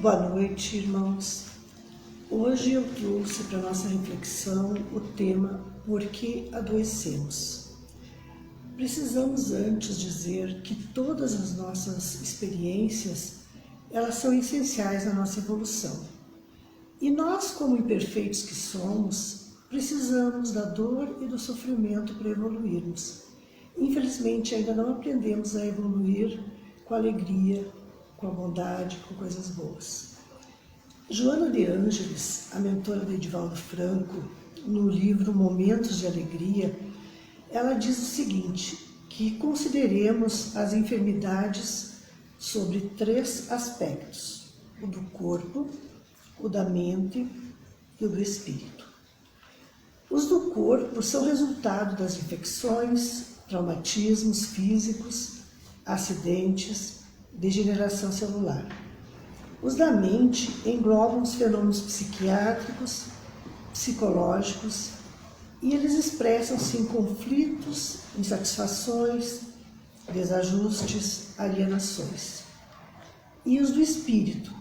Boa noite, irmãos. Hoje eu trouxe para nossa reflexão o tema Por que adoecemos? Precisamos antes dizer que todas as nossas experiências, elas são essenciais na nossa evolução. E nós, como imperfeitos que somos, precisamos da dor e do sofrimento para evoluirmos. Infelizmente, ainda não aprendemos a evoluir com alegria, com a bondade, com coisas boas. Joana de Ângeles, a mentora de Divaldo Franco, no livro Momentos de Alegria, ela diz o seguinte, que consideremos as enfermidades sobre 3 aspectos, o do corpo, o da mente e o do espírito. Os do corpo são resultado das infecções, traumatismos físicos, acidentes, degeneração celular. Os da mente englobam os fenômenos psiquiátricos, psicológicos, e eles expressam-se em conflitos, insatisfações, desajustes, alienações. E os do espírito,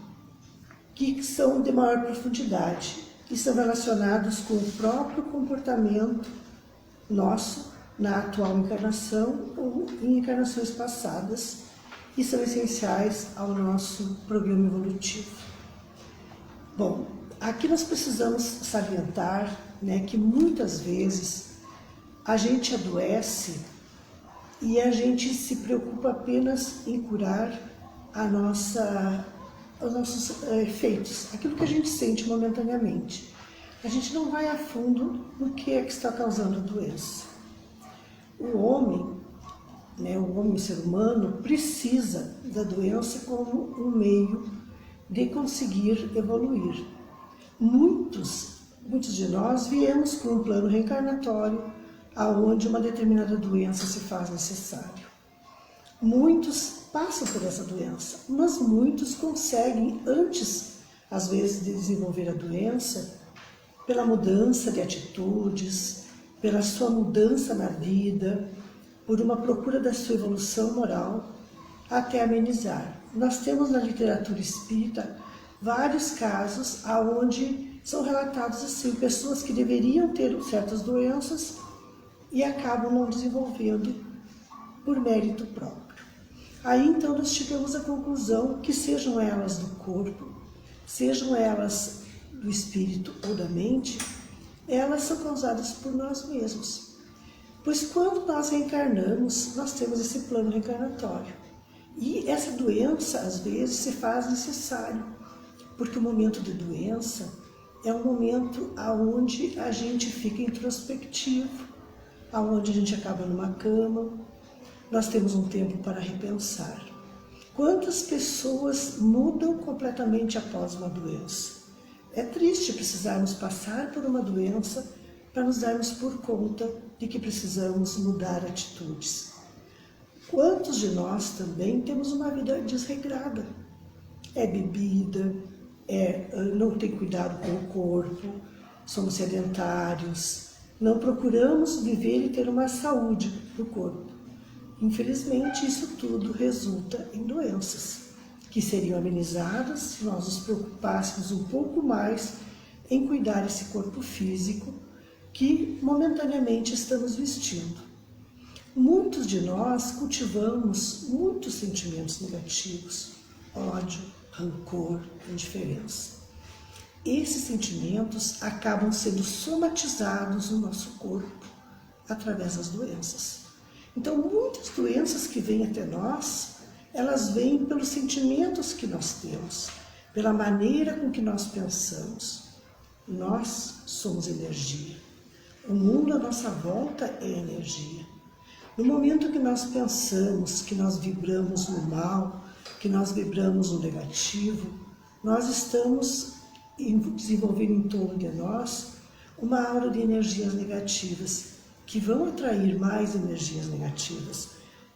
que são de maior profundidade, que são relacionados com o próprio comportamento nosso na atual encarnação ou em encarnações passadas, e são essenciais ao nosso programa evolutivo. Bom, aqui nós precisamos salientar, que muitas vezes a gente adoece e a gente se preocupa apenas em curar os nossos efeitos, aquilo que a gente sente momentaneamente. A gente não vai a fundo no que é que está causando a doença. O homem, o ser humano, precisa da doença como um meio de conseguir evoluir. Muitos de nós viemos com um plano reencarnatório aonde uma determinada doença se faz necessário. Muitos passam por essa doença, mas muitos conseguem, antes, às vezes, de desenvolver a doença, pela mudança de atitudes, pela sua mudança na vida, por uma procura da sua evolução moral, até amenizar. Nós temos na literatura espírita vários casos onde são relatados assim, pessoas que deveriam ter certas doenças e acabam não desenvolvendo por mérito próprio. Aí então nós chegamos à conclusão que sejam elas do corpo, sejam elas do espírito ou da mente, elas são causadas por nós mesmos. Pois quando nós reencarnamos, nós temos esse plano reencarnatório. E essa doença, às vezes, se faz necessário, porque o momento de doença é um momento onde a gente fica introspectivo, onde a gente acaba numa cama, nós temos um tempo para repensar. Quantas pessoas mudam completamente após uma doença? É triste precisarmos passar por uma doença para nos darmos por conta de que precisamos mudar atitudes. Quantos de nós também temos uma vida desregrada? É bebida, não tem cuidado com o corpo, somos sedentários, não procuramos viver e ter uma saúde do corpo. Infelizmente, isso tudo resulta em doenças, que seriam amenizadas se nós nos preocupássemos um pouco mais em cuidar desse corpo físico que momentaneamente estamos vestindo. Muitos de nós cultivamos muitos sentimentos negativos, ódio, rancor, indiferença. Esses sentimentos acabam sendo somatizados no nosso corpo através das doenças. Então, muitas doenças que vêm até nós, elas vêm pelos sentimentos que nós temos, pela maneira com que nós pensamos. Nós somos energia. O mundo à nossa volta é energia. No momento que nós pensamos, que nós vibramos no mal, que nós vibramos no negativo, nós estamos desenvolvendo em torno de nós uma aura de energias negativas, que vão atrair mais energias negativas.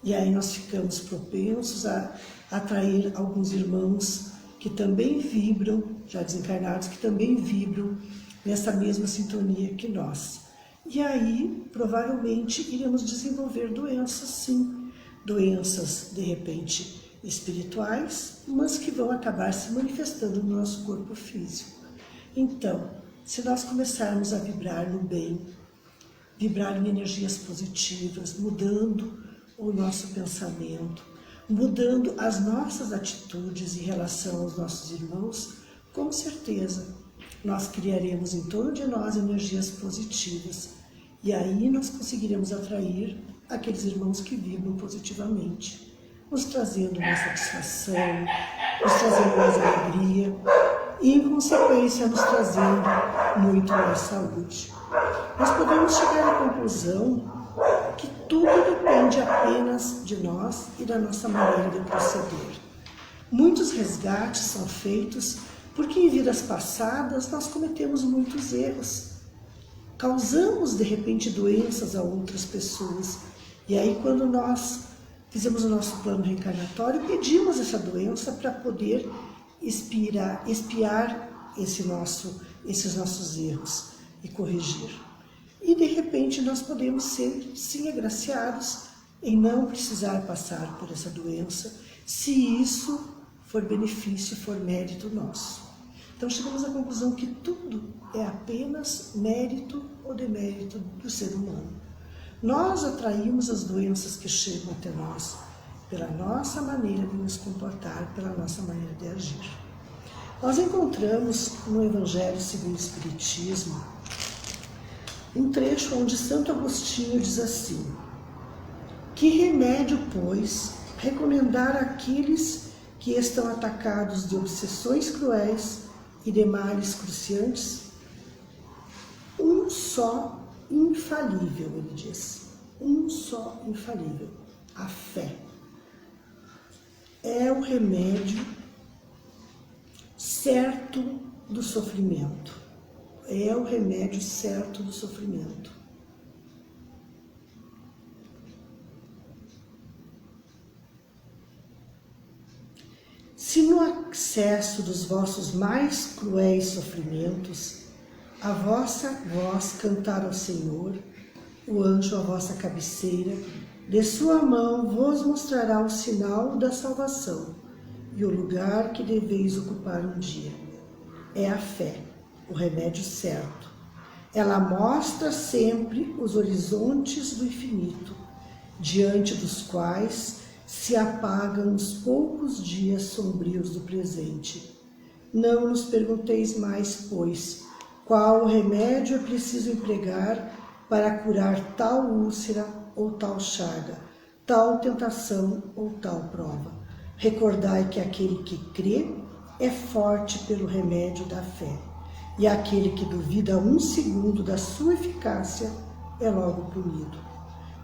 E aí nós ficamos propensos a atrair alguns irmãos que também vibram, já desencarnados, que também vibram nessa mesma sintonia que nós. E aí, provavelmente, iremos desenvolver doenças, sim. Doenças, de repente, espirituais, mas que vão acabar se manifestando no nosso corpo físico. Então, se nós começarmos a vibrar no bem, vibrar em energias positivas, mudando o nosso pensamento, mudando as nossas atitudes em relação aos nossos irmãos, com certeza nós criaremos em torno de nós energias positivas e aí nós conseguiremos atrair aqueles irmãos que vibram positivamente, nos trazendo mais satisfação, nos trazendo mais alegria e, em consequência, nos trazendo muito mais saúde. Nós podemos chegar à conclusão que tudo depende apenas de nós e da nossa maneira de proceder. Muitos resgates são feitos porque em vidas passadas nós cometemos muitos erros. Causamos, de repente, doenças a outras pessoas. E aí, quando nós fizemos o nosso plano reencarnatório, pedimos essa doença para poder espiar esses nossos erros e corrigir. E, de repente, nós podemos ser, sim, agraciados em não precisar passar por essa doença, se isso for benefício, for mérito nosso. Então, chegamos à conclusão que tudo é apenas mérito ou demérito do ser humano. Nós atraímos as doenças que chegam até nós pela nossa maneira de nos comportar, pela nossa maneira de agir. Nós encontramos no Evangelho segundo o Espiritismo um trecho onde Santo Agostinho diz assim: que remédio, pois, recomendar àqueles que estão atacados de obsessões cruéis e de males cruciantes? Um só infalível, ele diz. Um só infalível. A fé. É o remédio certo do sofrimento. É o remédio certo do sofrimento. Se no acesso dos vossos mais cruéis sofrimentos, a vossa voz cantar ao Senhor, o anjo à vossa cabeceira, de sua mão vos mostrará o sinal da salvação e o lugar que deveis ocupar um dia. É a fé, o remédio certo. Ela mostra sempre os horizontes do infinito, diante dos quais se apagam os poucos dias sombrios do presente. Não nos pergunteis mais, pois, qual o remédio é preciso empregar para curar tal úlcera ou tal chaga, tal tentação ou tal prova. Recordai que aquele que crê é forte pelo remédio da fé, e aquele que duvida 1 segundo da sua eficácia é logo punido,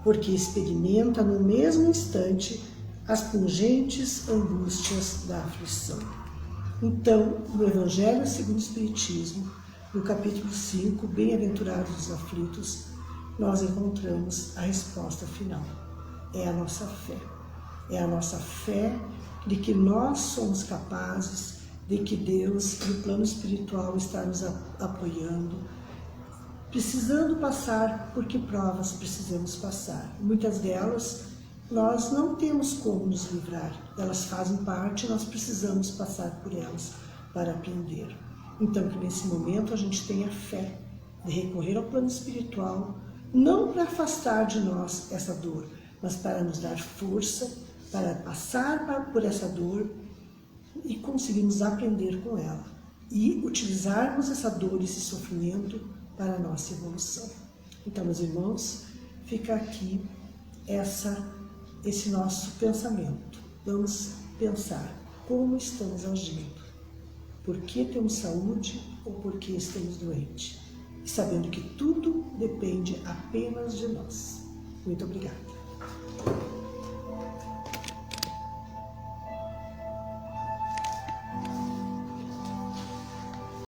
porque experimenta no mesmo instante as pungentes angústias da aflição. Então, no Evangelho segundo o Espiritismo, no capítulo 5, Bem-aventurados os aflitos, nós encontramos a resposta final. É a nossa fé. É a nossa fé de que nós somos capazes, de que Deus, no plano espiritual, está nos apoiando, precisando passar por que provas precisamos passar. Muitas delas nós não temos como nos livrar, elas fazem parte, nós precisamos passar por elas para aprender. Então, que nesse momento a gente tenha fé de recorrer ao plano espiritual, não para afastar de nós essa dor, mas para nos dar força, para passar por essa dor e conseguirmos aprender com ela e utilizarmos essa dor, esse sofrimento para a nossa evolução. Então, meus irmãos, fica aqui esse nosso pensamento. Vamos pensar como estamos agindo, por que temos saúde ou por que estamos doentes, e sabendo que tudo depende apenas de nós. Muito obrigada.